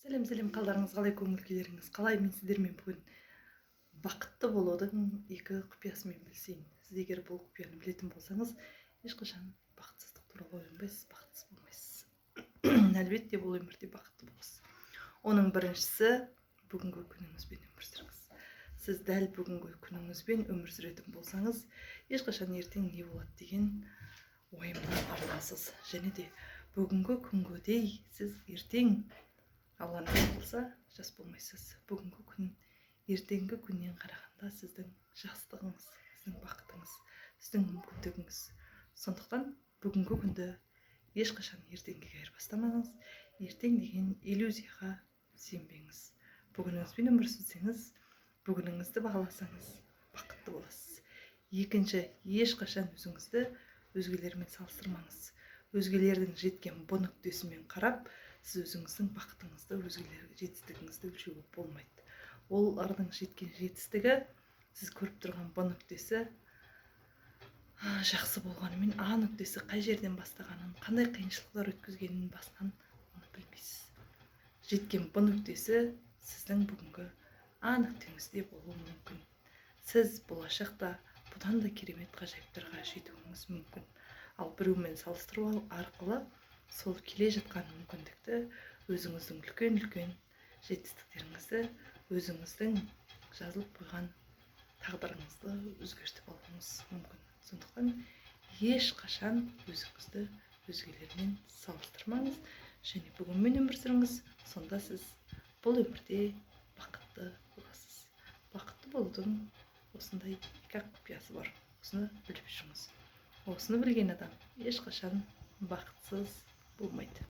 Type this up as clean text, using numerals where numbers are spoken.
Сәлем қалдарыңыз қалай, көңіл күйлеріңіз қалай? Мен сіздермен бүгін бақытты болудың екі құпиясымен бөлісейін. Сіз егер бұл құпияны білетін болсаңыз, ешқашан бақытсыздық туралы ойланбайсыз, бақытсыз болмайсыз. Әлбетте бұл өмірде бақытты боласыз. Оның біріншісі бүгінгі күніңізбен өмір сүріңіз. Сіз дәл бүгінгі күніңізбен өмір сүретін болсаңыз, ешқашан ертең не болады деген ойымнан арыласыз. Және де бүгінгі күнгідей сіз ертең Алла нәсіп болса жас болмайсыз. Бүгінгі күн ертеңгі күннен қарағанда сіздің жастығыңыз, сіздің бақытыңыз, сіздің мүмкіндігіңіз. Сондықтан бүгінгі күнді ешқашан ертеңге айырбастамаңыз. Ертең деген иллюзияға сенбеңіз. Бүгініңізбен өмір сүрсеңіз, бүгініңізді бағаласаңыз бақытты боласыз. Екінші, ешқашан өзіңізді өзгелермен салыстырмаңыз. Өзгелердің жеткен бұл нүктесімен қарап, сіз өзіңіздің бақытыңызды, өзгелерге жетістігіңізді өлшеуге болмайды. Олардың жеткен жетістігі, сіз көріп тұрған бұл нүктесі жақсы болғанымен, А нүктесі қай жерден бастағанын, қандай қиыншылықтар өткізгенін басынан оны білмейсіз. Жеткен бұл нүктесі сіздің бүгінгі А нүктеңізде болуы мүмкін. Сіз болашақта бұдан да керемет ғажайыптарға жетуіңіз мүмкін. Ал біреумен салыстыру арқылы сол келе жатқан мүмкіндікті, өзіңіздің үлкен жетістіктеріңізді, өзіңіздің жазылып қойған тағдырыңызды өзгертіп алуыңыз мүмкін. Сондықтан ешқашан өзіңізді өзгелермен салыстырмаңыз және бүгінмен өмір сүріңіз. Сонда сіз бұл өмірде бақытты боласыз. Бақытты болудың осындай екі құпиясы бар. Осыны біліп жүріңіз. Осыны білген адам ешқашан бақытсыз болмайды.